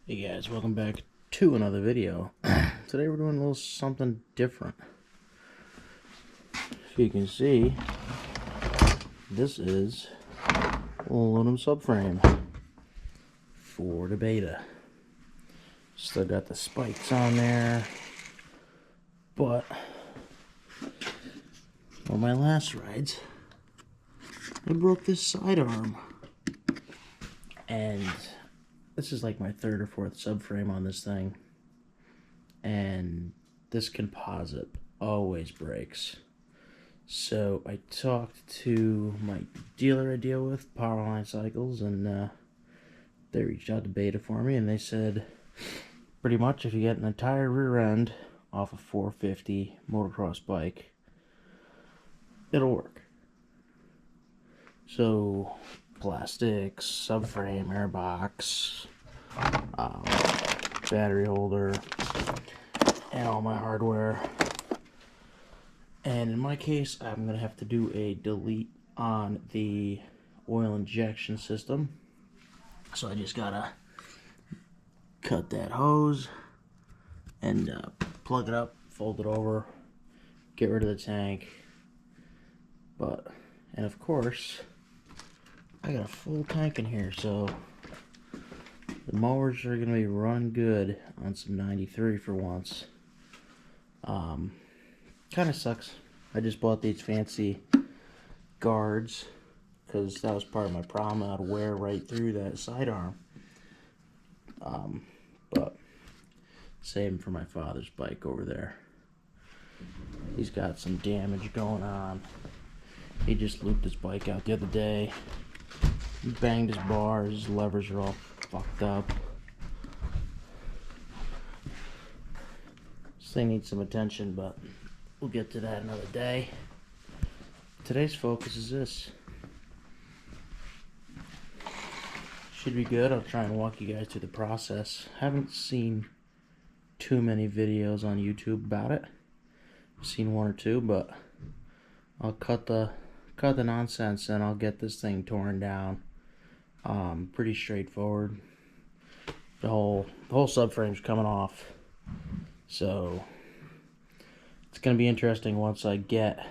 Hey guys, welcome back to another video. Today we're doing a little something different. If you can see, this is aluminum subframe for the Beta. Still got the spikes on there, but on my last rides, I broke this sidearm, and this is like my third or fourth subframe on this thing, and this composite always breaks. So I talked to my dealer I deal with, Powerline Cycles, and they reached out to Beta for me, and they said pretty much if you get an entire rear end off a 450 motocross bike, it'll work. So plastics, subframe, airbox, battery holder, and all my hardware. And in my case, I'm going to have to do a delete on the oil injection system. So I just got to cut that hose and plug it up, fold it over, get rid of the tank. And of course, I got a full tank in here, so the mowers are going to be running good on some 93 for once. Kind of sucks. I just bought these fancy guards because that was part of my problem. I'd wear right through that sidearm. But same for my father's bike over there. He's got some damage going on. He just looped his bike out the other day. He banged his bars, his levers are all fucked up. This thing needs some attention, but we'll get to that another day. Today's focus is this. Should be good. I'll try and walk you guys through the process. Haven't seen too many videos on YouTube about it. I've seen one or two, but I'll cut the nonsense and I'll get this thing torn down. Pretty straightforward. The whole subframe's coming off, so it's gonna be interesting once I get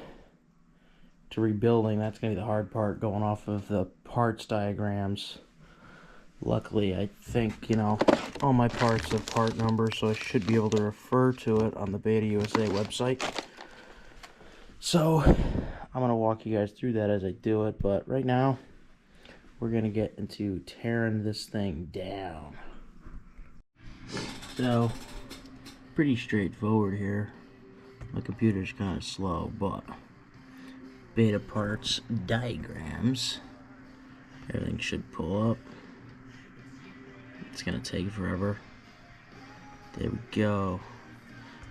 to rebuilding. That's gonna be the hard part, going off of the parts diagrams. Luckily, I think, all my parts have part numbers, so I should be able to refer to it on the Beta USA website. So I'm gonna walk you guys through that as I do it, but right now we're gonna get into tearing this thing down. So pretty straightforward here. My computer's kind of slow, but Beta parts diagrams, everything should pull up. It's gonna take forever. There we go.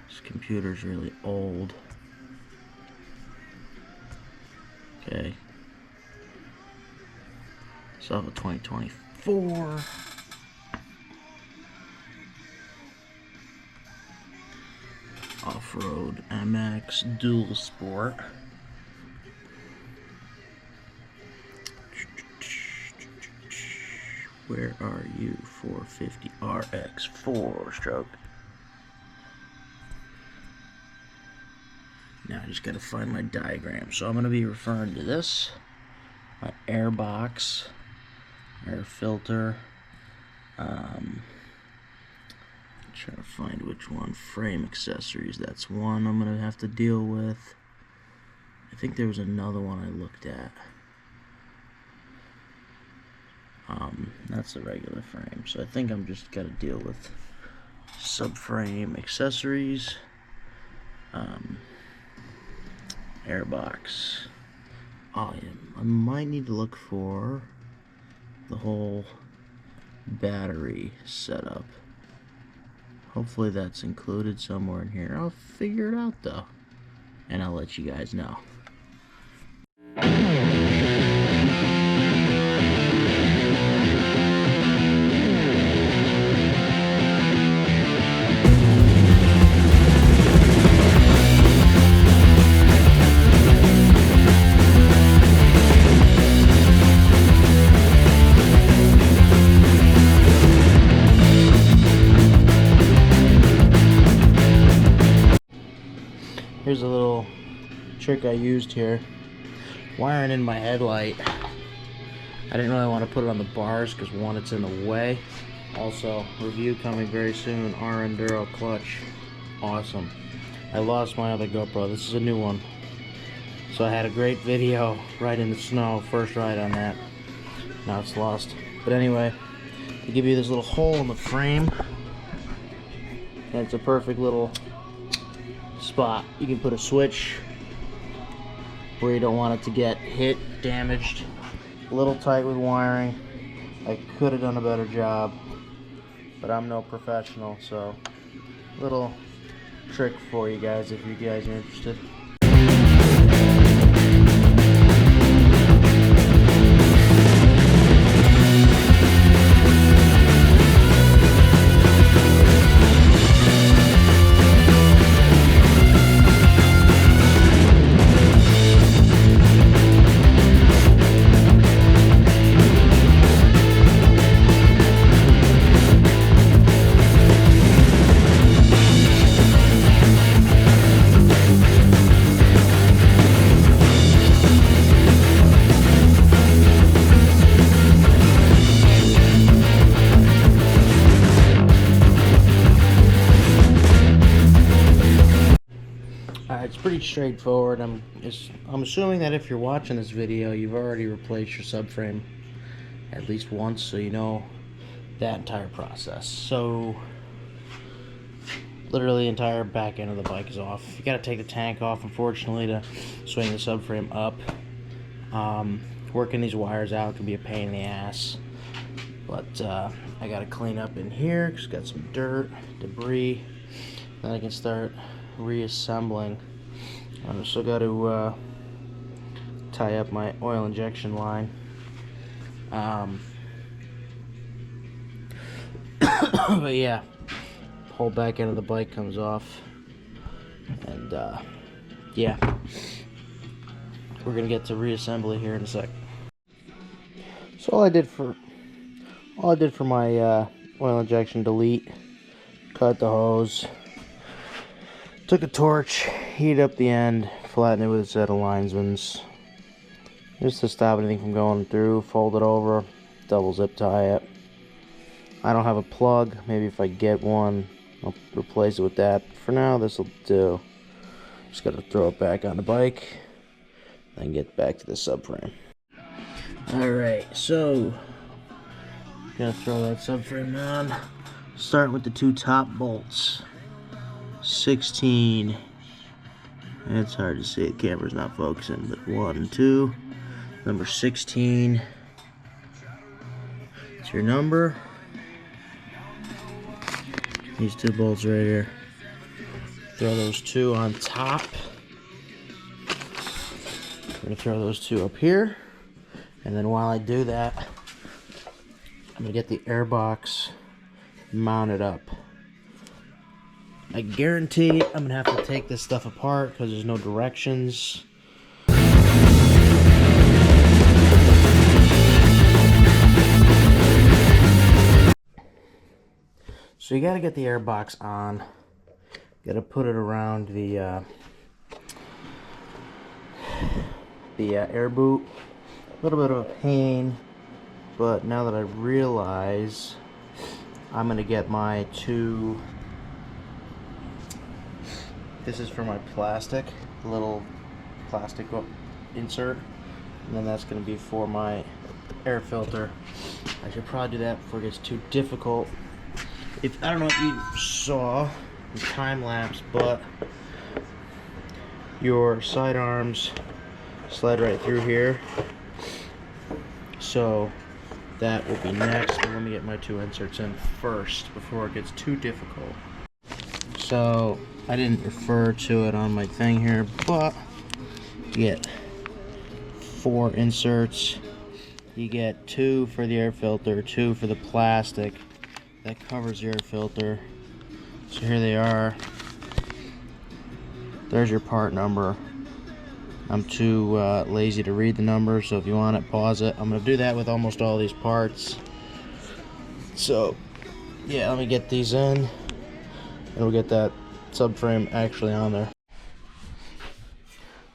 This computer's really old. Okay. So I have a 2024. Off-Road MX Dual Sport. Where are you? 450 RX 4-stroke. Now I just gotta find my diagram. So I'm gonna be referring to this, my air box, air filter. Trying to find which one. Frame accessories. That's one I'm gonna have to deal with. I think there was another one I looked at. That's the regular frame. So I think I'm just gotta deal with subframe accessories. Airbox. Oh yeah, I might need to look for the whole battery setup. Hopefully that's included somewhere in here. I'll figure it out though, and I'll let you guys know. trick I used here. Wiring in my headlight. I didn't really want to put it on the bars because one, it's in the way. Also, review coming very soon. R-Enduro clutch. Awesome. I lost my other GoPro. This is a new one. So I had a great video right in the snow. First ride on that. Now it's lost. But anyway, they give you this little hole in the frame. And it's a perfect little spot. You can put a switch where you don't want it to get hit, damaged. A little tight with wiring. I could have done a better job, but I'm no professional, so little trick for you guys if you guys are interested. It's pretty straightforward. I'm assuming that if you're watching this video, you've already replaced your subframe at least once, so you know that entire process. So literally the entire back end of the bike is off. You gotta take the tank off, unfortunately, to swing the subframe up. Working these wires out can be a pain in the ass, but I gotta clean up in here because it's got some dirt, debris. Then I can start reassembling. I've still got to tie up my oil injection line. But yeah, whole back end of the bike comes off, and yeah, we're gonna get to reassembly here in a sec. So all I did for my oil injection delete, cut the hose. Took a torch, heated up the end, flattened it with a set of linesmans, just to stop anything from going through. Fold it over, double zip tie it. I don't have a plug. Maybe if I get one, I'll replace it with that. For now, this will do. Just gotta throw it back on the bike, then get back to the subframe. Alright, so gotta throw that subframe on. Start with the two top bolts. 16. It's hard to see, the camera's not focusing, but 1 and 2. Number 16. It's your number. These two bolts right here. Throw those two on top. I'm gonna throw those two up here. And then while I do that, I'm gonna get the air box mounted up. I guarantee I'm gonna have to take this stuff apart because there's no directions. So you gotta get the air box on. Gotta put it around the air boot. A little bit of a pain, but now that I realize, I'm gonna get my two. This is for my plastic, little plastic insert, and then that's going to be for my air filter. I should probably do that before it gets too difficult. I don't know if you saw the time lapse, but your side arms slide right through here, so that will be next. But let me get my two inserts in first before it gets too difficult. So I didn't refer to it on my thing here, but you get 4 inserts. You get 2 for the air filter, 2 for the plastic that covers the air filter. So here they are. There's your part number. I'm too lazy to read the number, so if you want it, pause it. I'm going to do that with almost all these parts. So yeah, let me get these in, and we'll get that subframe actually on there.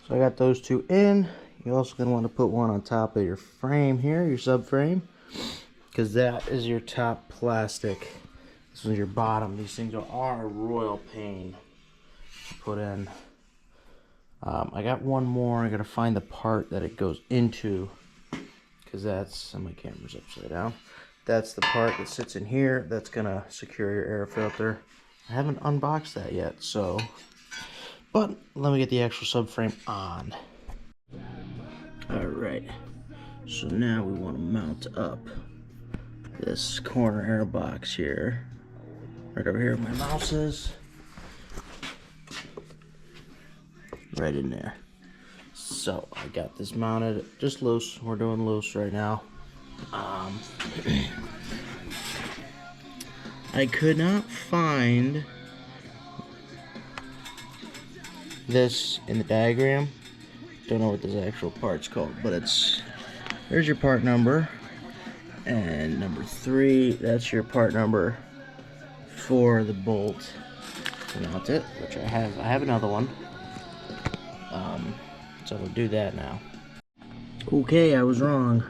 So I got those two in. You're also going to want to put one on top of your frame here, your subframe, because that is your top plastic. This is your bottom. These things are a royal pain to put in. I got one more. I got to find the part that it goes into, because that's, my camera's upside down. That's the part that sits in here that's going to secure your air filter. I haven't unboxed that yet, so, but let me get the actual subframe on. Alright, so now we want to mount up this corner air box here. Right over here where my mouse is. Right in there. So I got this mounted just loose. We're doing loose right now. I could not find this in the diagram. Don't know what this actual part's called, but there's your part number, and number 3, that's your part number for the bolt to mount it, which I have another one. So we'll do that now. Okay, I was wrong.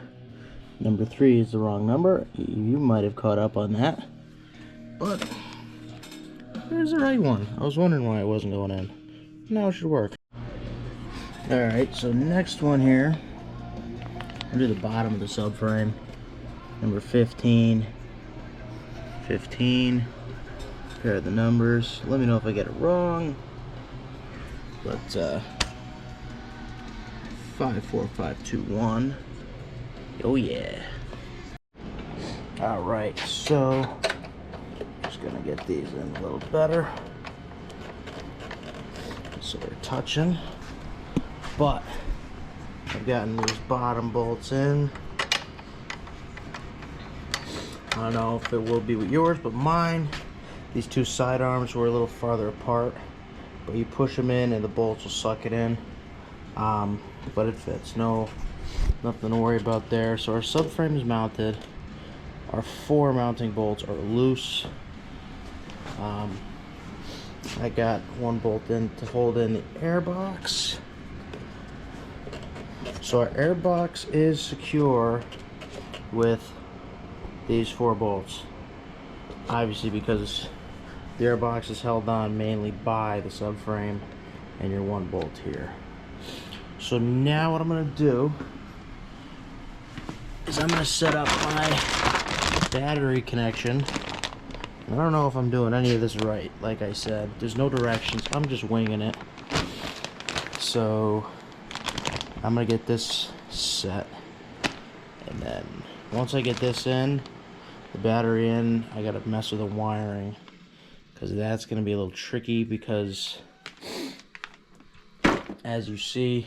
Number 3 is the wrong number. You might have caught up on that, but there's the right one. I was wondering why it wasn't going in. Now it should work. Alright, so next one here, I'll do the bottom of the subframe. Number 15. 15. Pair of the numbers. Let me know if I get it wrong. But 54521. Oh yeah. Alright, so just gonna get these in a little better so they're touching. But I've gotten these bottom bolts in. I don't know if it will be with yours, but mine, these two side arms were a little farther apart, but you push them in and the bolts will suck it in. But it fits. Nothing to worry about there. So our subframe is mounted. Our 4 mounting bolts are loose. I got one bolt in to hold in the air box. So our air box is secure with these 4 bolts. Obviously, because the air box is held on mainly by the subframe and your 1 bolt here. So now what I'm going to do is I'm going to set up my battery connection. I don't know if I'm doing any of this right. Like I said, there's no directions. I'm just winging it. So I'm going to get this set. And then once I get this in, the battery in, I got to mess with the wiring. Because that's going to be a little tricky because, as you see,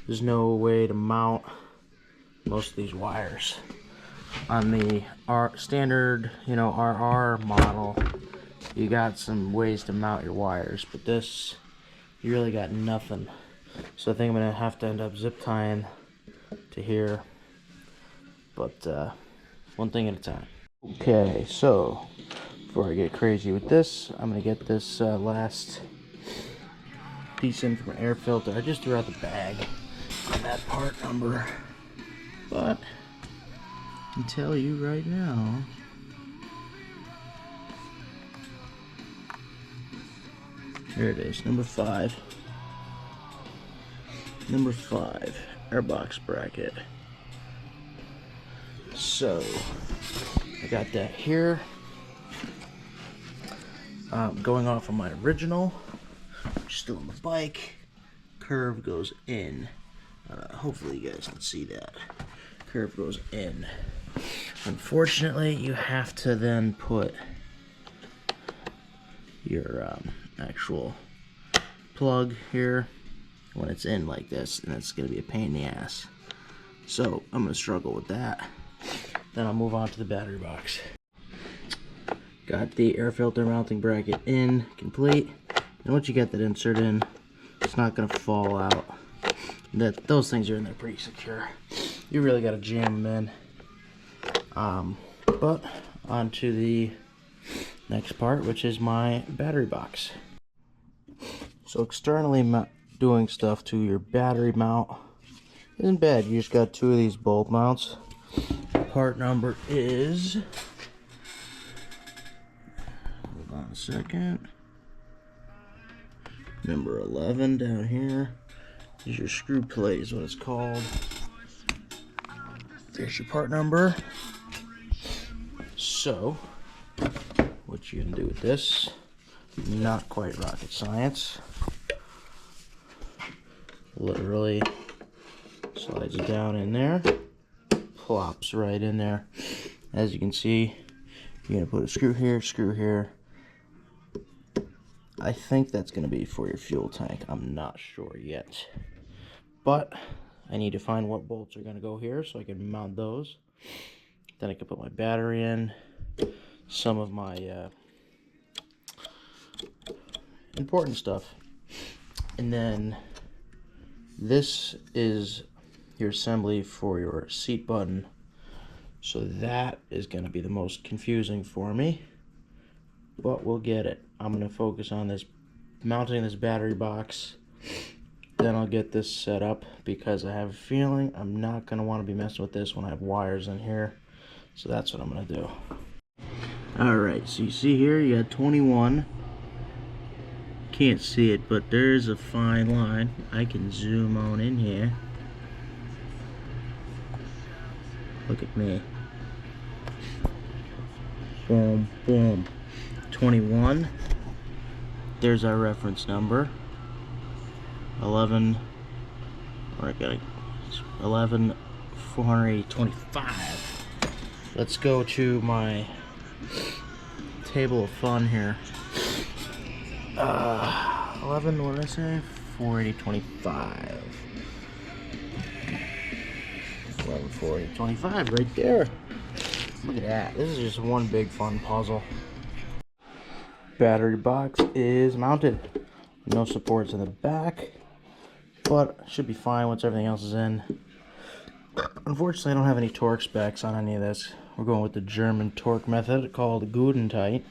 there's no way to mount most of these wires. On the standard, RR model, you got some ways to mount your wires, but this, you really got nothing. So I think I'm gonna have to end up zip tying to here, but one thing at a time. Okay, so before I get crazy with this, I'm gonna get this last piece in from an air filter. I just threw out the bag and that part number, but I can tell you right now, here it is, number 5. Number 5, airbox bracket. So I got that here. Going off of my original, still on the bike. Curve goes in. Hopefully you guys can see that. Curve goes in. Unfortunately, you have to then put your actual plug here when it's in like this, and it's going to be a pain in the ass. So I'm going to struggle with that. Then I'll move on to the battery box. Got the air filter mounting bracket in, complete. And once you get that insert in, it's not going to fall out. Those things are in there pretty secure. You really got to jam them in. But on to the next part, which is my battery box. So externally doing stuff to your battery mount isn't bad. You just got 2 of these bolt mounts. Part number is, hold on a second, number 11 down here is your screw plate, is what it's called. There's your part number. So, what you can do with this, not quite rocket science. Literally slides it down in there, plops right in there. As you can see, you're gonna put a screw here. I think that's gonna be for your fuel tank. I'm not sure yet, but I need to find what bolts are gonna go here so I can mount those. Then I can put my battery in, some of my important stuff, and then this is your assembly for your seat button. So that is going to be the most confusing for me, but we'll get it. I'm going to focus on this, mounting this battery box. Then I'll get this set up, because I have a feeling I'm not going to want to be messing with this when I have wires in here. So that's what I'm going to do. Alright, so you see here, you got 21. Can't see it, but there's a fine line. I can zoom on in here. Look at me. Boom, boom. 21. There's our reference number. 11. Or I got 11 425. Let's go to my table of fun here. 11, what did I say? 480.25. 11, 480.25 right there. Look at that. This is just one big fun puzzle. Battery box is mounted. No supports in the back, but should be fine once everything else is in. Unfortunately, I don't have any torque specs on any of this. We're going with the German torque method called Gudentite.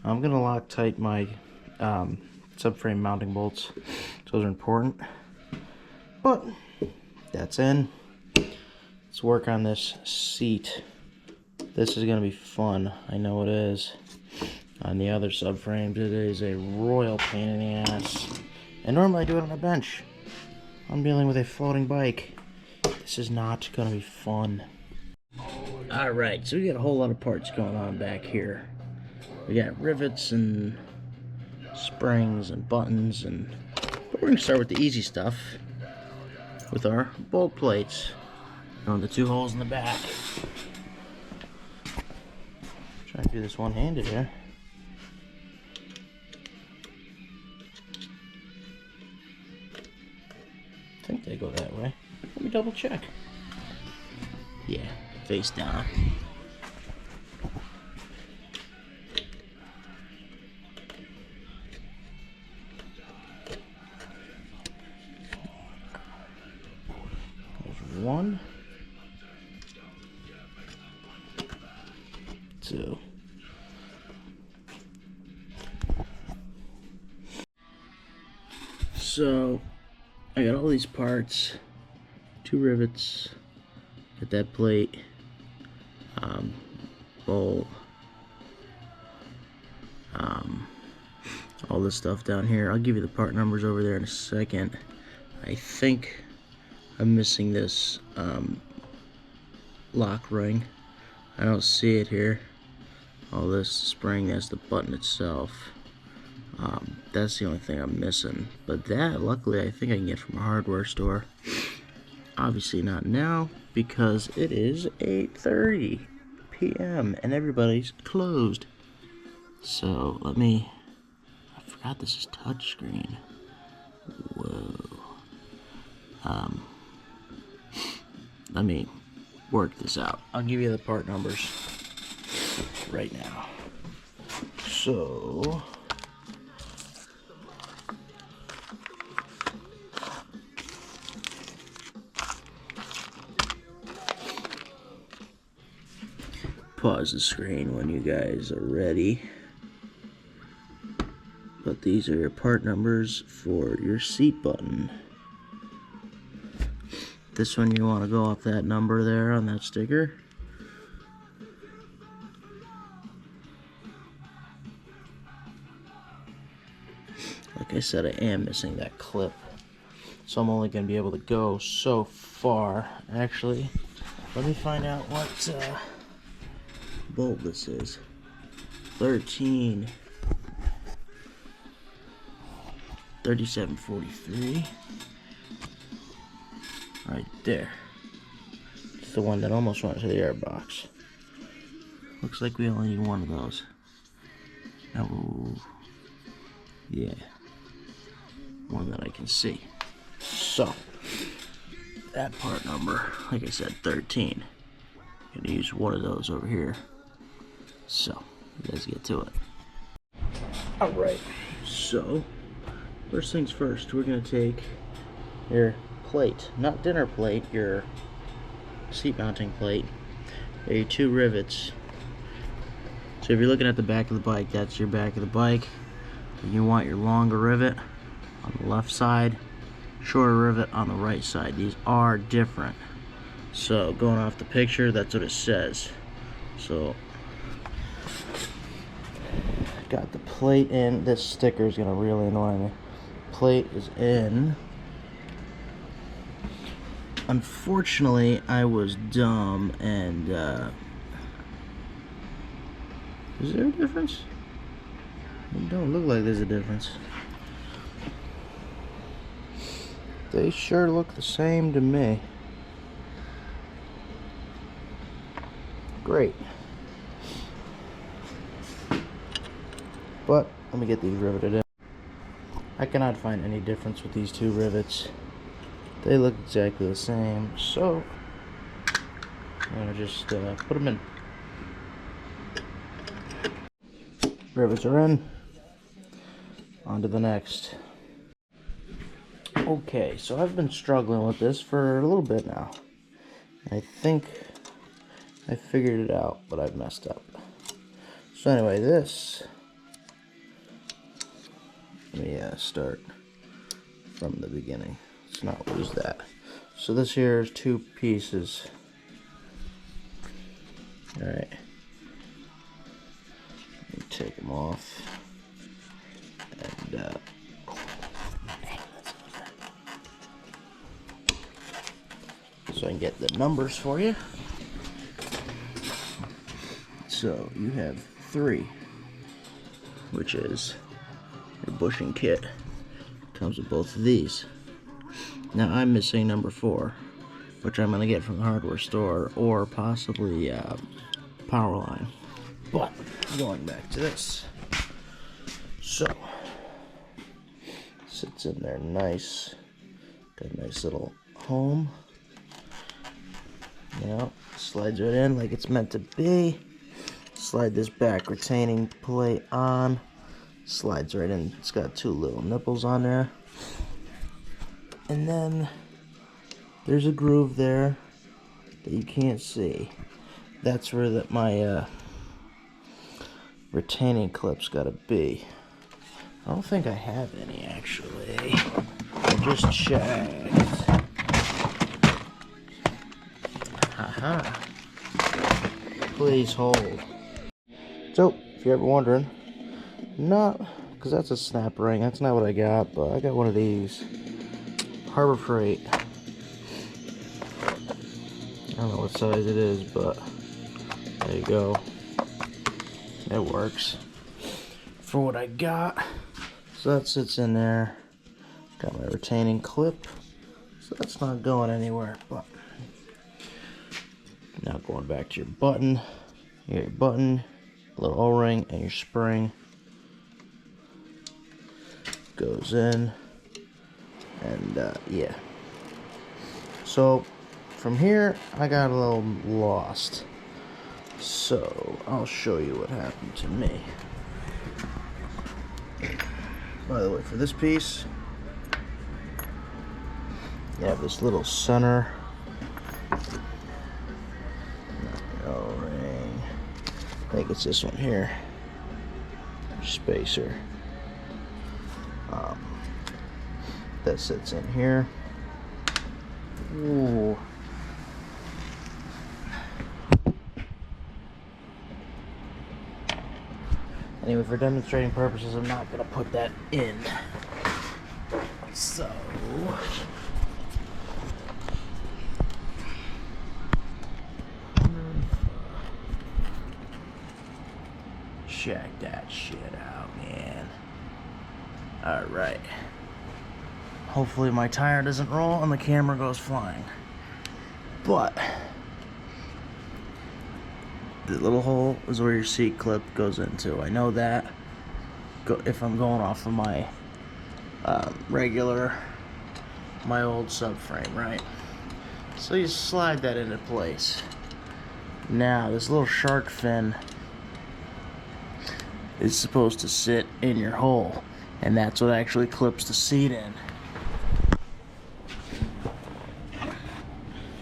I'm going to Loctite my subframe mounting bolts. Those are important. But that's in. Let's work on this seat. This is going to be fun. I know it is. On the other subframes, it is a royal pain in the ass. And normally I do it on a bench. I'm dealing with a floating bike. This is not going to be fun. Alright, so we got a whole lot of parts going on back here. We got rivets and springs and buttons, but we're going to start with the easy stuff with our bolt plates. On the 2 holes in the back. Try to do this one-handed here. I think they go that way. Let me double check. Yeah, face down. There's 1, 2. So I got all these parts, 2 rivets, got that plate, bolt, all this stuff down here. I'll give you the part numbers over there in a second. I think I'm missing this lock ring. I don't see it here. All this spring, that's the button itself. That's the only thing I'm missing. But that, luckily, I think I can get from a hardware store. Obviously not now, because it is 8:30 p.m. and everybody's closed. So I forgot this is touchscreen. Whoa. Let me work this out. I'll give you the part numbers right now. So pause the screen when you guys are ready. But these are your part numbers for your seat button. This one you want to go off that number there on that sticker. Like I said, I am missing that clip, so I'm only going to be able to go so far. Actually, let me find out what bolt this is. 13. 3743. Right there. It's the one that almost went to the airbox. Looks like we only need one of those. Oh, yeah. One that I can see. So, that part number, like I said, 13. I'm gonna use one of those over here. So, let's get to it. Alright, so, first things first, we're gonna take your plate, not dinner plate, your seat mounting plate, your 2 rivets. So if you're looking at the back of the bike, that's your back of the bike. And you want your longer rivet on the left side, shorter rivet on the right side. These are different. So going off the picture, that's what it says. So got the plate in. This sticker is gonna really annoy me. Plate is in. Unfortunately, I was dumb and is there a difference? It don't look like there's a difference. They sure look the same to me. Great. But let me get these riveted in. I cannot find any difference with these 2 rivets. They look exactly the same, so I'm gonna just put them in. Rivets are in. On to the next. Okay, so I've been struggling with this for a little bit now. I think I figured it out, but I've messed up. So anyway, this, let me start from the beginning. Let's not lose that. So this here is 2 pieces. Alright. Let me take them off. And so I can get the numbers for you. So you have 3, which is your bushing kit. Comes with both of these. Now I'm missing number 4, which I'm gonna get from the hardware store or possibly Powerline. But going back to this, so sits in there nice. Got a nice little home. You know, slides right in like it's meant to be. Slide this back retaining plate on. Slides right in. It's got 2 little nipples on there. And then there's a groove there that you can't see. That's where my retaining clip's gotta be. I don't think I have any actually. I just checked. Haha. Please hold. So, if you're ever wondering, not because that's a snap ring. That's not what I got, but I got one of these. Harbor Freight. I don't know what size it is, but there you go. It works for what I got. So that sits in there. Got my retaining clip. So that's not going anywhere, but now going back to your button. You got your button, little O-ring, and your spring. Goes in. And yeah. So from here I got a little lost. So I'll show you what happened to me. By the way, for this piece, you have this little center O-ring. I think it's this one here. Spacer. that sits in here. Ooh. Anyway, for demonstrating purposes, I'm not going to put that in. So... check that shit out, man. Alright. Hopefully my tire doesn't roll and the camera goes flying. But... the little hole is where your seat clip goes into. I know that if I'm going off of my my old subframe, right? So you slide that into place. Now, this little shark fin is supposed to sit in your hole, and that's what actually clips the seat in.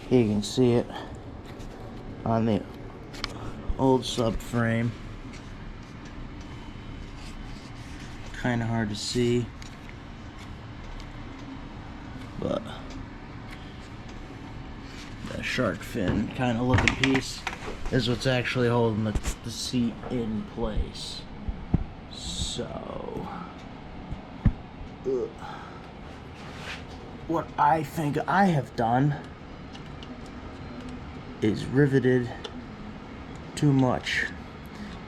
You can see it on the old subframe. Kind of hard to see, but that shark fin kind of looking piece is what's actually holding the seat in place. So, what I think I have done is riveted too much.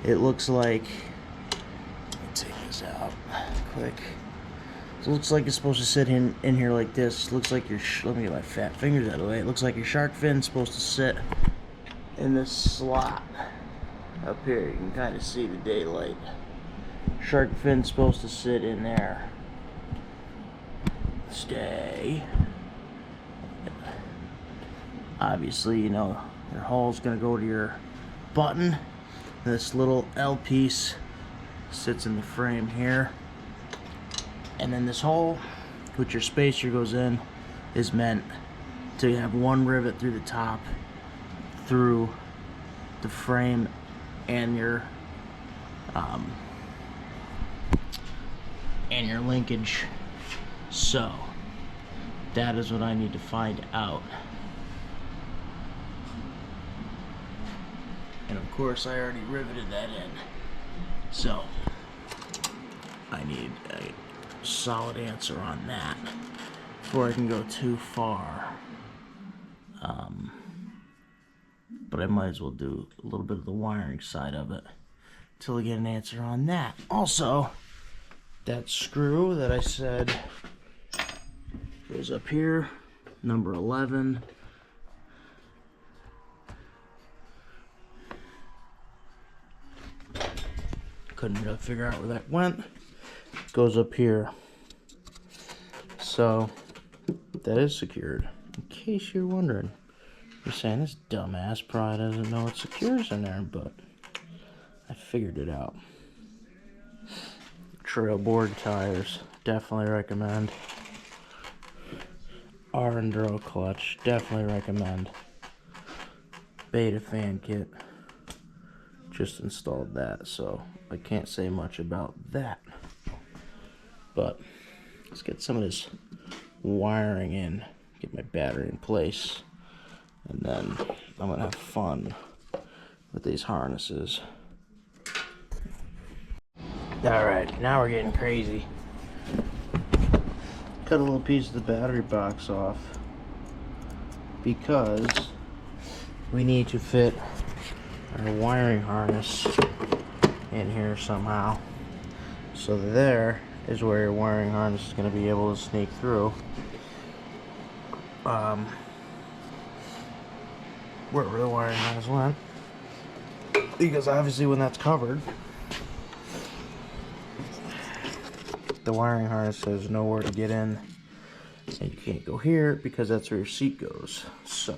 It looks like, let me take this out quick. It looks like it's supposed to sit in here like this. Looks like your, let me get my fat fingers out of the way. It looks like your shark fin's supposed to sit in this slot up here. You can kind of see the daylight. Shark fin's supposed to sit in there. Stay. Obviously, you know, your hole's gonna go to your button. This little L piece sits in the frame here. And then this hole, which your spacer goes in, is meant to have one rivet through the top, through the frame and your linkage. So that is what I need to find out. And of course I already riveted that in. So I need a solid answer on that before I can go too far. But I might as well do a little bit of the wiring side of it until I get an answer on that. Also, that screw that I said goes up here, number 11. Couldn't really figure out where that went. Goes up here. So that is secured. In case you're wondering, you're saying this dumbass probably doesn't know it secures in there, but I figured it out. Trail board tires, definitely recommend. R-Enduro clutch, definitely recommend. Beta fan kit, just installed that, so I can't say much about that. But let's get some of this wiring in, get my battery in place, and then I'm gonna have fun with these harnesses. Alright, now we're getting crazy. Cut a little piece of the battery box off because we need to fit our wiring harness in here somehow. So there is where your wiring harness is going to be able to sneak through. Wherever the wiring harness went, because obviously when that's covered, the wiring harness has nowhere to get in, and you can't go here because that's where your seat goes. So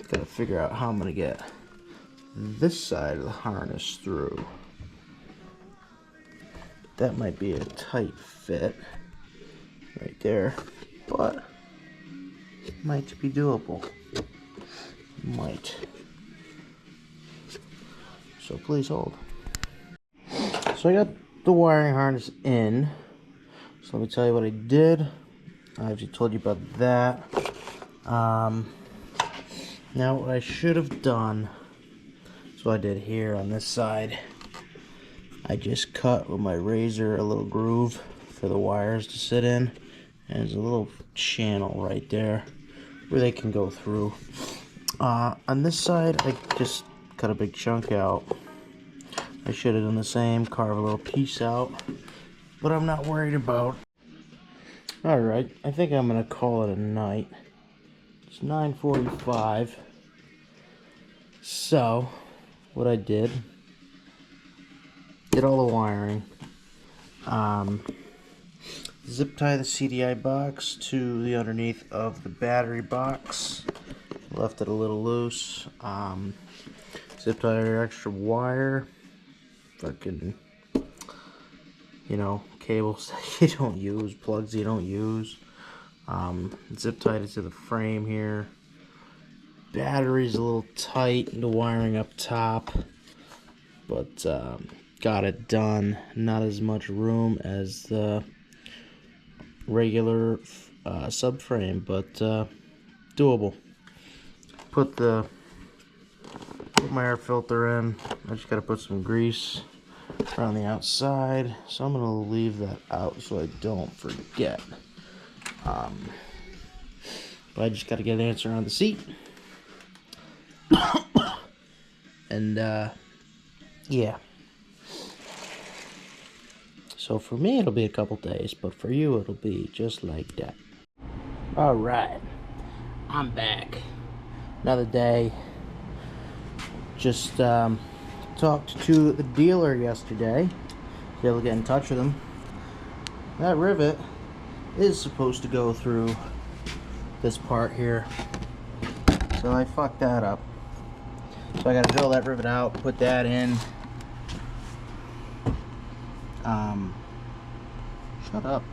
gotta figure out how I'm gonna get this side of the harness through. That might be a tight fit right there, but it might be doable. Might. So please hold. So I got the wiring harness in. So let me tell you what I did. I already told you about that. Now what I should have done, so I did here on this side, I just cut with my razor a little groove for the wires to sit in, and there's a little channel right there where they can go through. On this side, I just cut a big chunk out. I should have done the same, carve a little piece out, but I'm not worried about. Alright, I think I'm gonna call it a night. It's 9:45. So, what I did all the wiring. Zip tie the CDI box to the underneath of the battery box. Left it a little loose. Zip tie your extra wire. Fucking, you know, cables that you don't use, plugs you don't use. Zip tied it to the frame here. Battery's a little tight, the wiring up top, but got it done. Not as much room as the regular subframe, but doable. Put my air filter in. I just gotta put some grease around the outside, so I'm gonna leave that out so I don't forget. But I just gotta get an answer on the seat. And yeah. So for me it'll be a couple days, but for you it'll be just like that. Alright, I'm back. Another day. Just talked to the dealer yesterday. Was able to get in touch with him. That rivet is supposed to go through this part here, so I fucked that up. So I gotta drill that rivet out, put that in. Shut up.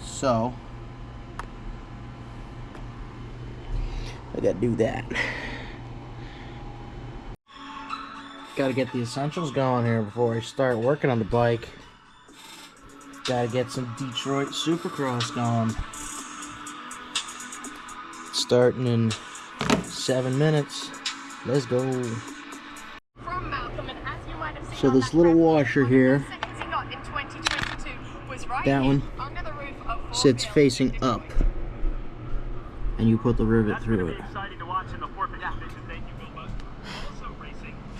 So I gotta do that. Gotta get the essentials going here before I start working on the bike. Gotta get some Detroit Supercross going. Starting in 7 minutes. Let's go. So this little washer here, that one sits facing up, and you put the rivet through it.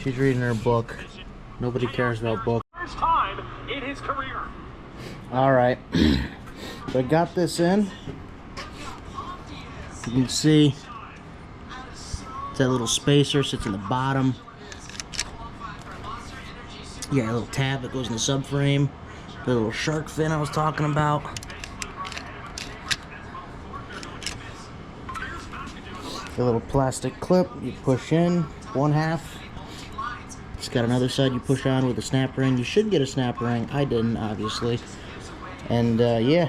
She's reading her book. Nobody cares about books. Alright, so I got this in. You can see that little spacer sits in the bottom. You got a little tab that goes in the subframe. The little shark fin I was talking about. The little plastic clip you push in, one half. It's got another side you push on with a snap ring. You should get a snap ring. I didn't, obviously. And yeah.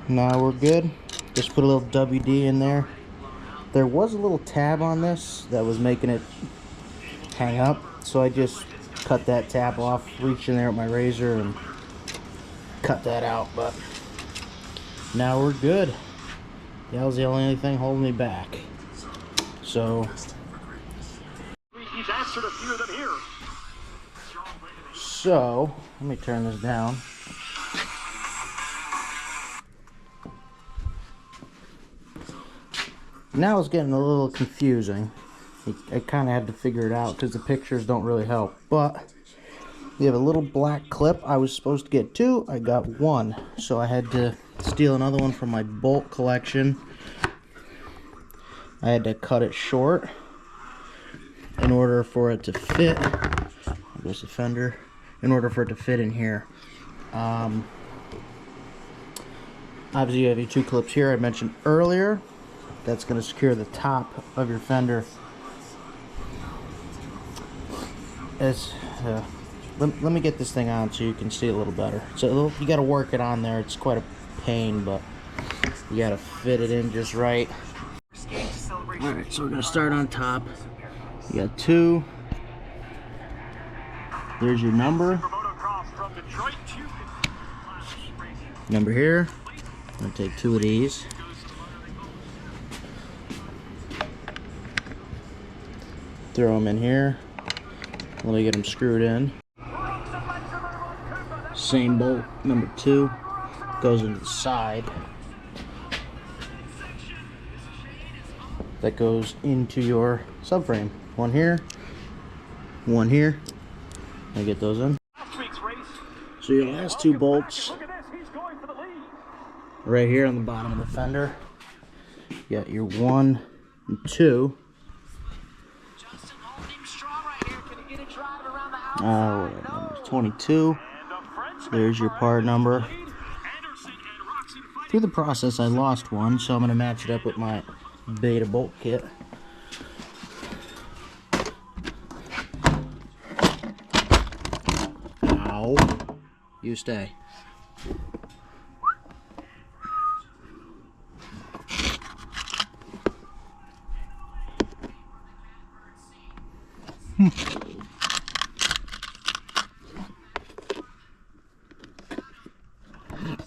Now we're good. Just put a little WD in there. There was a little tab on this that was making it hang up, so I just cut that tab off, reached in there with my razor and cut that out. But now we're good. That was the only thing holding me back. So he's answered a few of them here. So let me turn this down. Now it's getting a little confusing. I kind of had to figure it out because the pictures don't really help. But we have a little black clip. I was supposed to get 2. I got 1. So I had to steal another one from my bolt collection. I had to cut it short in order for it to fit. There's the fender. In order for it to fit in here. Obviously you have your 2 clips here I mentioned earlier. That's going to secure the top of your fender. Let me get this thing on so you can see it a little better. So you got to work it on there. It's quite a pain, but you got to fit it in just right. Alright, so we're going to start on top. You got 2 There's your number. Number here. I'm going to take 2 of these. Throw them in here. Let me get them screwed in. Same bolt, number 2, goes into the side. That goes into your subframe. One here, one here. I get those in. So your last 2 bolts right here on the bottom of the fender. You got your 1 and 2. Number 22. There's your part number. Through the process I lost one, so I'm going to match it up with my Beta bolt kit. Ow. You stay.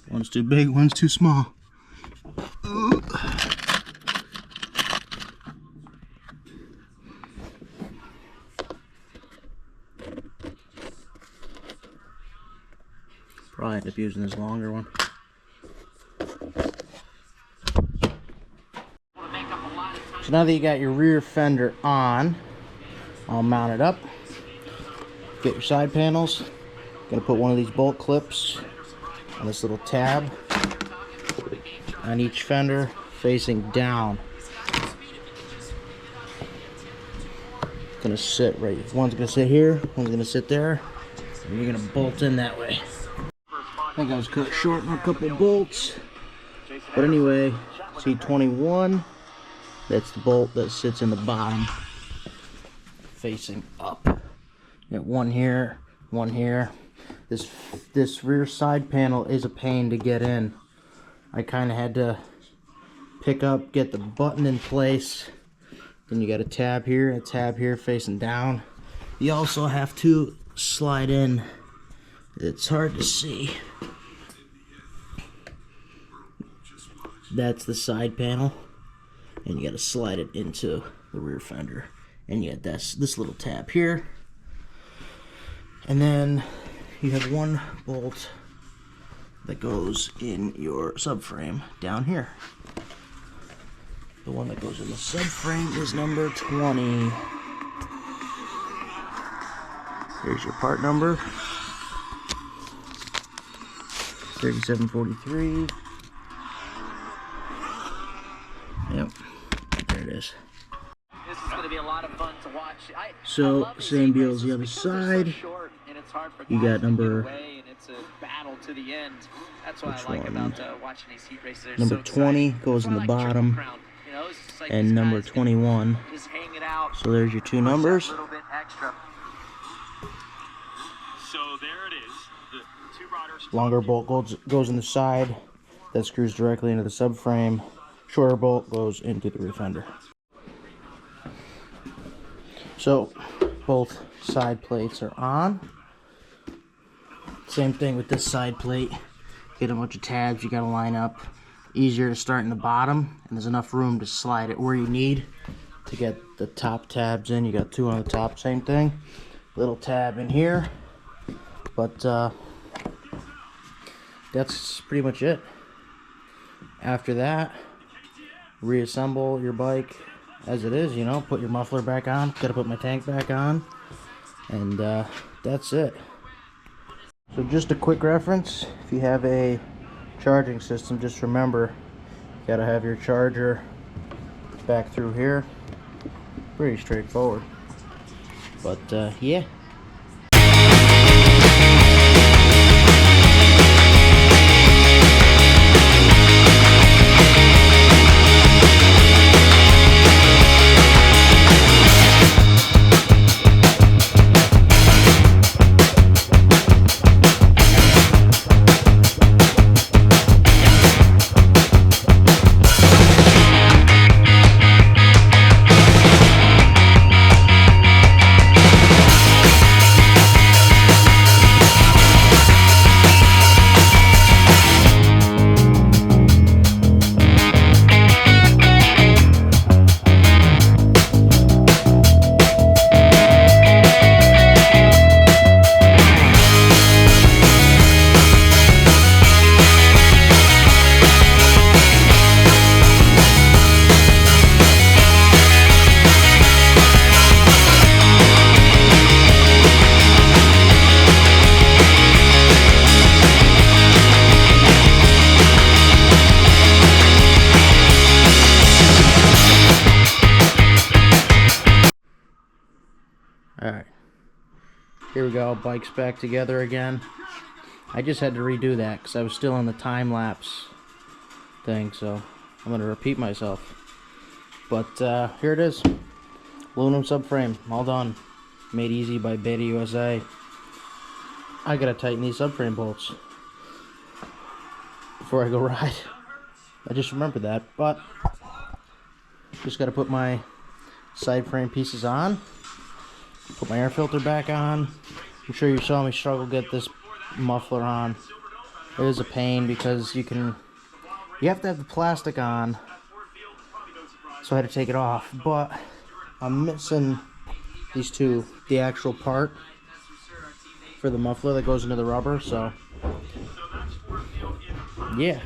One's too big, one's too small. Ooh. Probably end up using this longer one. So now that you got your rear fender on, I'll mount it up. Get your side panels. Gonna put one of these bolt clips on this little tab on each fender facing down. Gonna sit right. One's gonna sit here, one's gonna sit there, and you're gonna bolt in that way. I think I was cut short on a couple bolts, but anyway, C21. That's the bolt that sits in the bottom, facing up. You got one here, one here. This rear side panel is a pain to get in. I kind of had to pick up, get the button in place. Then you got a tab here facing down. You also have to slide in. It's hard to see. That's the side panel, and you got to slide it into the rear fender. And you got this little tab here, and then you have one bolt that goes in your subframe down here. The one that goes in the subframe is number 20. Here's your part number. 3743. Yep, there it is. This is going to be a lot of fun to watch. So, same deal as the other side. You got number... It's a battle to the end. That's what I like about watching these heat races. Number 20 goes in the bottom, and number 21. So there's your 2 numbers. So there it is. The 2 riders. Longer bolt goes in the side. That screws directly into the subframe. Shorter bolt goes into the rear fender. So both side plates are on. Same thing with this side plate. Get a bunch of tabs you gotta line up. Easier to start in the bottom, and there's enough room to slide it where you need to get the top tabs in. You got 2 on the top, same thing. Little tab in here. But that's pretty much it. After that, reassemble your bike as it is, you know, put your muffler back on. Gotta put my tank back on, and that's it. So just a quick reference, if you have a charging system, just remember you gotta have your charger back through here. Pretty straightforward, but yeah. Here we go, bike's back together again. I just had to redo that because I was still in the time-lapse thing, so I'm going to repeat myself. But here it is. Aluminum subframe, all done. Made easy by Beta USA. I gotta tighten these subframe bolts before I go ride. I just remembered that, but just gotta put my side frame pieces on, put my air filter back on. I'm sure you saw me struggle to get this muffler on. It is a pain because you have to have the plastic on, so I had to take it off, but I'm missing these two, the actual part for the muffler that goes into the rubber, so yeah.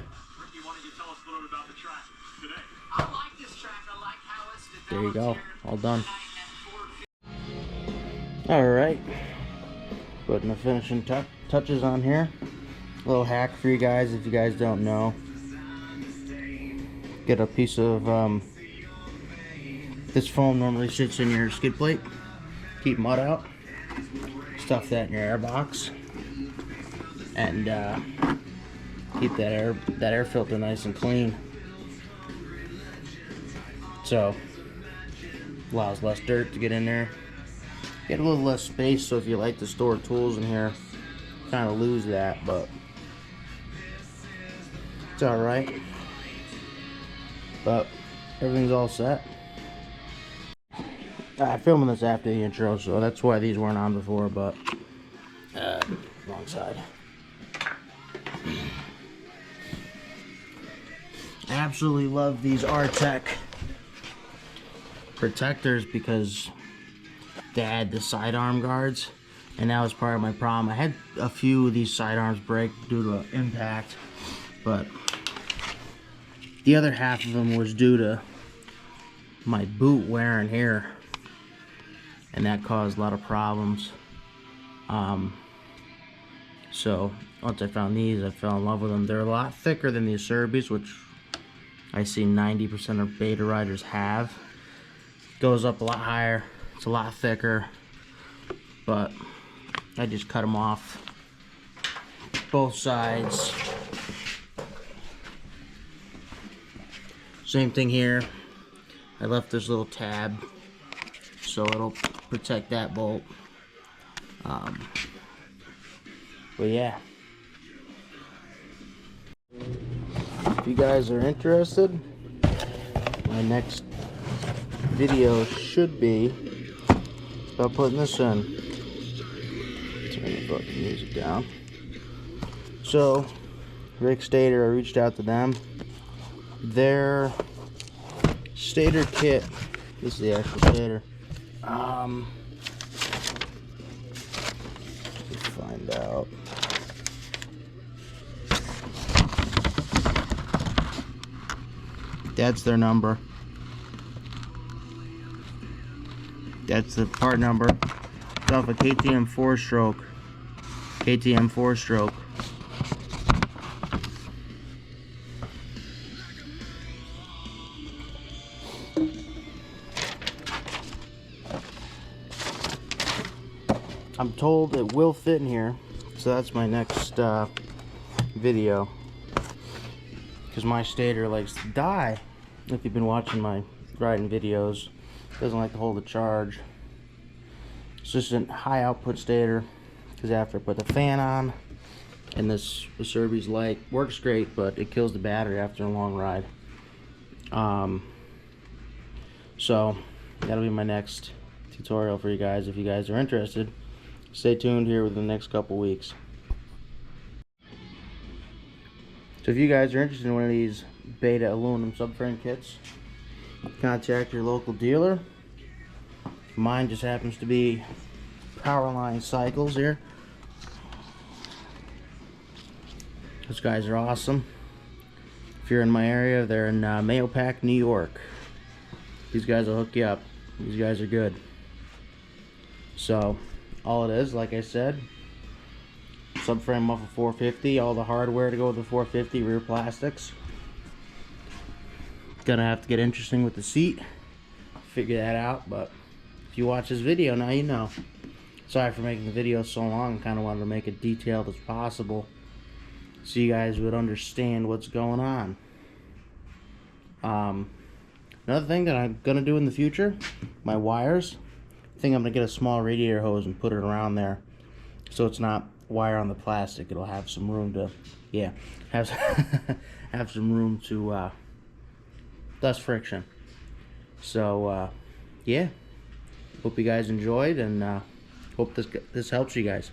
There you go, all done. Alright, putting the finishing touches on here. A little hack for you guys if you guys don't know. Get a piece of this foam normally sits in your skid plate. Keep mud out. Stuff that in your air box, and keep that air filter nice and clean. So allows less dirt to get in there. Get a little less space, so if you like to store tools in here, kind of lose that, but it's all right. But everything's all set. I'm filming this after the intro, so that's why these weren't on before, but wrong side. Absolutely love these Artec protectors because they had the sidearm guards, and that was part of my problem. I had a few of these sidearms break due to impact, but the other half of them was due to my boot wearing here, and that caused a lot of problems. So once I found these, I fell in love with them. They're a lot thicker than the Acerbis, which I see 90% of beta riders have. Goes up a lot higher, it's a lot thicker, but I just cut them off both sides. Same thing here. I left this little tab so it'll protect that bolt. But yeah, if you guys are interested, my next video should be about putting this in. Turn the fucking music down. So Rick Stator, I reached out to them. Their stator kit, this is the actual stator. Let's find out. That's their number. That's the part number. It's off a KTM 4-stroke. KTM 4-stroke. I'm told it will fit in here, so that's my next video. Because my stator likes to die. If you've been watching my riding videos, it doesn't like to hold a charge. It's just a high output stator. Because after I put the fan on, and this Acerbis light works great, but it kills the battery after a long ride. So that'll be my next tutorial for you guys. If you guys are interested, stay tuned here within the next couple weeks. So if you guys are interested in one of these Beta aluminum subframe kits, contact your local dealer. Mine just happens to be Powerline Cycles here. Those guys are awesome. If you're in my area, they're in Mahopac, New York. These guys will hook you up. These guys are good. So all it is, like I said, subframe muffler 450, all the hardware to go with the 450, rear plastics. Gonna have to get interesting with the seat, figure that out, but if you watch this video now, you know. sorry for making the video so long. Kind of wanted to make it detailed as possible so you guys would understand what's going on. Another thing that I'm gonna do in the future, my wires. I think I'm gonna get a small radiator hose and put it around there, so it's not wire on the plastic. It'll have some room to, yeah, have have some room to less friction. So yeah, hope you guys enjoyed, and hope this helps you guys.